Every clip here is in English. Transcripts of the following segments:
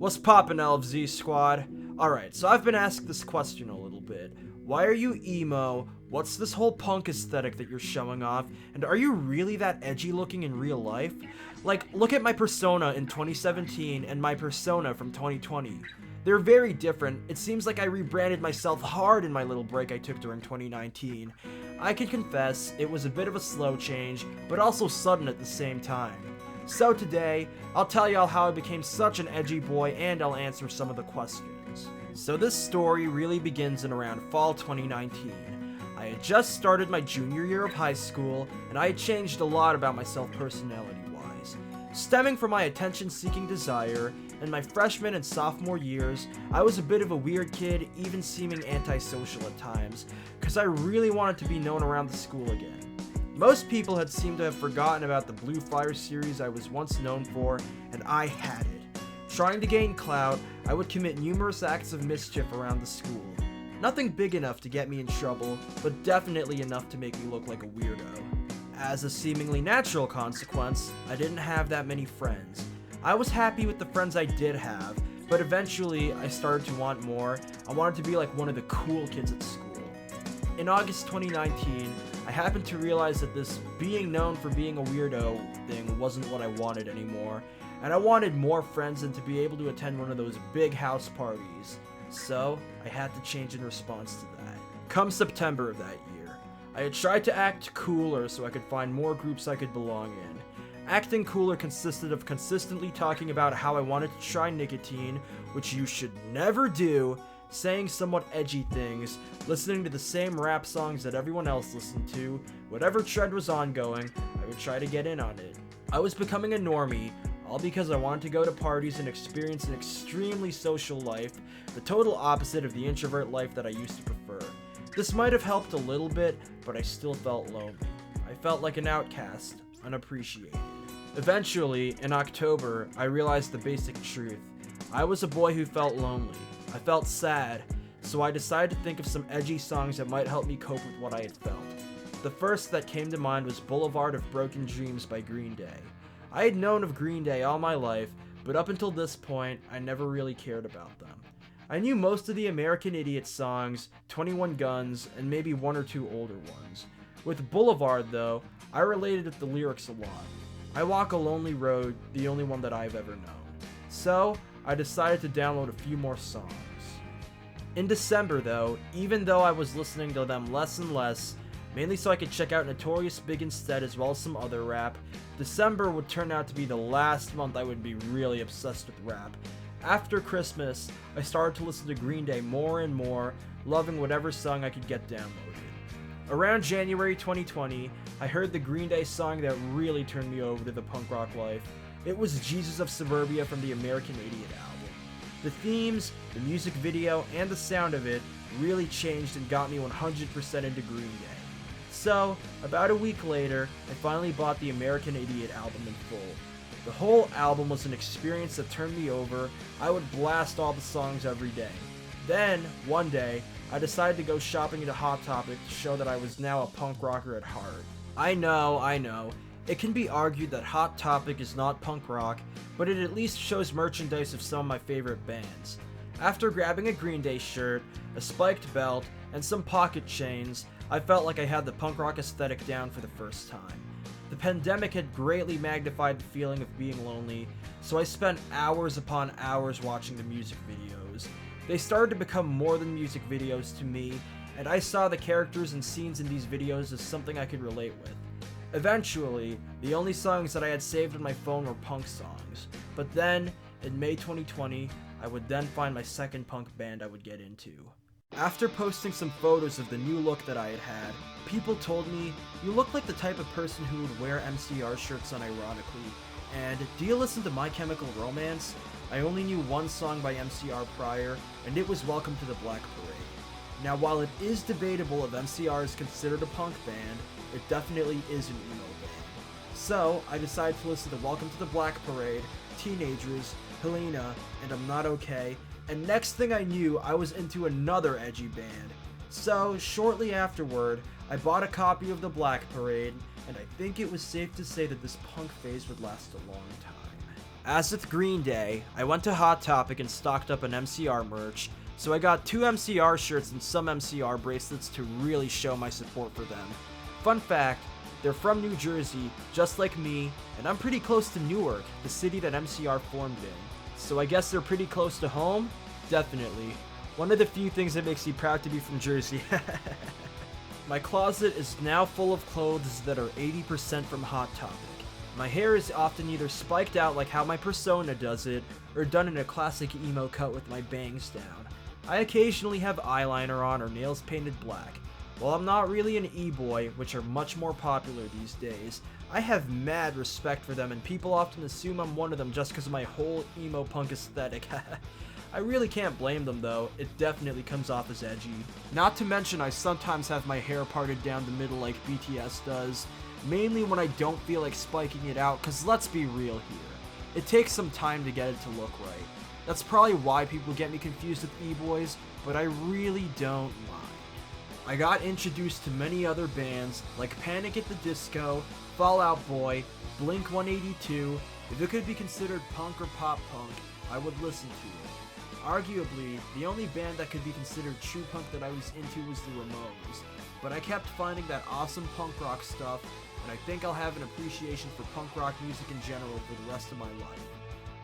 What's poppin', LFZ squad? Alright, so I've been asked this question a little bit. Why are you emo? What's this whole punk aesthetic that you're showing off? And are you really that edgy looking in real life? Like, look at my persona in 2017 and my persona from 2020. They're very different. It seems like I rebranded myself hard in my little break I took during 2019. I can confess, it was a bit of a slow change, but also sudden at the same time. So today, I'll tell y'all how I became such an edgy boy, and I'll answer some of the questions. So this story really begins in around fall 2019. I had just started my junior year of high school, and I had changed a lot about myself personality-wise. Stemming from my attention-seeking desire, in my freshman and sophomore years, I was a bit of a weird kid, even seeming antisocial at times, because I really wanted to be known around the school again. Most people had seemed to have forgotten about the Blue Fire series I was once known for, and I had it. Trying to gain clout, I would commit numerous acts of mischief around the school. Nothing big enough to get me in trouble, but definitely enough to make me look like a weirdo. As a seemingly natural consequence, I didn't have that many friends. I was happy with the friends I did have, but eventually I started to want more. I wanted to be like one of the cool kids at school. In August 2019, I happened to realize that this being known for being a weirdo thing wasn't what I wanted anymore, and I wanted more friends and to be able to attend one of those big house parties. So, I had to change in response to that. Come September of that year, I had tried to act cooler so I could find more groups I could belong in. Acting cooler consisted of consistently talking about how I wanted to try nicotine, which you should never do, saying somewhat edgy things, listening to the same rap songs that everyone else listened to. Whatever trend was ongoing, I would try to get in on it. I was becoming a normie, all because I wanted to go to parties and experience an extremely social life, the total opposite of the introvert life that I used to prefer. This might have helped a little bit, but I still felt lonely. I felt like an outcast, unappreciated. Eventually, in October, I realized the basic truth. I was a boy who felt lonely. I felt sad, so I decided to think of some edgy songs that might help me cope with what I had felt. The first that came to mind was Boulevard of Broken Dreams by Green Day. I had known of Green Day all my life, but up until this point, I never really cared about them. I knew most of the American Idiot songs, 21 Guns, and maybe one or two older ones. With Boulevard, though, I related with the lyrics a lot. I walk a lonely road, the only one that I've ever known. So, I decided to download a few more songs. In December though, even though I was listening to them less and less, mainly so I could check out Notorious Big instead as well as some other rap, December would turn out to be the last month I would be really obsessed with rap. After Christmas, I started to listen to Green Day more and more, loving whatever song I could get downloaded. Around January 2020, I heard the Green Day song that really turned me over to the punk rock life. It was Jesus of Suburbia from the American Idiot album. The themes, the music video, and the sound of it really changed and got me 100% into Green Day. So, about a week later, I finally bought the American Idiot album in full. The whole album was an experience that turned me over. I would blast all the songs every day. Then, one day, I decided to go shopping at Hot Topic to show that I was now a punk rocker at heart. I know. It can be argued that Hot Topic is not punk rock, but it at least shows merchandise of some of my favorite bands. After grabbing a Green Day shirt, a spiked belt, and some pocket chains, I felt like I had the punk rock aesthetic down for the first time. The pandemic had greatly magnified the feeling of being lonely, so I spent hours upon hours watching the music videos. They started to become more than music videos to me, and I saw the characters and scenes in these videos as something I could relate with. Eventually, the only songs that I had saved on my phone were punk songs, but then, in May 2020, I would then find my second punk band I would get into. After posting some photos of the new look that I had had, people told me, "You look like the type of person who would wear MCR shirts unironically, and do you listen to My Chemical Romance?" I only knew one song by MCR prior, and it was Welcome to the Black Parade. Now, while it is debatable if MCR is considered a punk band, it definitely is an emo band. So, I decided to listen to Welcome to the Black Parade, Teenagers, Helena, and I'm Not Okay, and next thing I knew, I was into another edgy band. So, shortly afterward, I bought a copy of the Black Parade, and I think it was safe to say that this punk phase would last a long time. As with Green Day, I went to Hot Topic and stocked up on MCR merch, so I got 2 MCR shirts and some MCR bracelets to really show my support for them. Fun fact, they're from New Jersey, just like me, and I'm pretty close to Newark, the city that MCR formed in. So I guess they're pretty close to home? Definitely. One of the few things that makes me proud to be from Jersey. My closet is now full of clothes that are 80% from Hot Topic. My hair is often either spiked out like how my persona does it, or done in a classic emo cut with my bangs down. I occasionally have eyeliner on or nails painted black. While I'm not really an e-boy, which are much more popular these days, I have mad respect for them and people often assume I'm one of them just because of my whole emo punk aesthetic. I really can't blame them though, it definitely comes off as edgy. Not to mention I sometimes have my hair parted down the middle like BTS does, mainly when I don't feel like spiking it out, cause let's be real here. It takes some time to get it to look right. That's probably why people get me confused with e-boys, but I really don't mind. I got introduced to many other bands like Panic at the Disco, Fall Out Boy, Blink-182. If it could be considered punk or pop punk, I would listen to it. Arguably, the only band that could be considered true punk that I was into was the Ramones, but I kept finding that awesome punk rock stuff, and I think I'll have an appreciation for punk rock music in general for the rest of my life.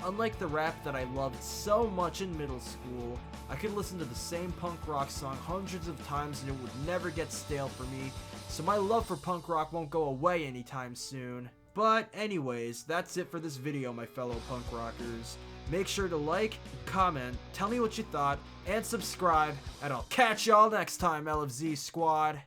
Unlike the rap that I loved so much in middle school, I could listen to the same punk rock song hundreds of times and it would never get stale for me, so my love for punk rock won't go away anytime soon. But anyways, that's it for this video, my fellow punk rockers. Make sure to like, comment, tell me what you thought, and subscribe, and I'll catch y'all next time, LFZ Squad.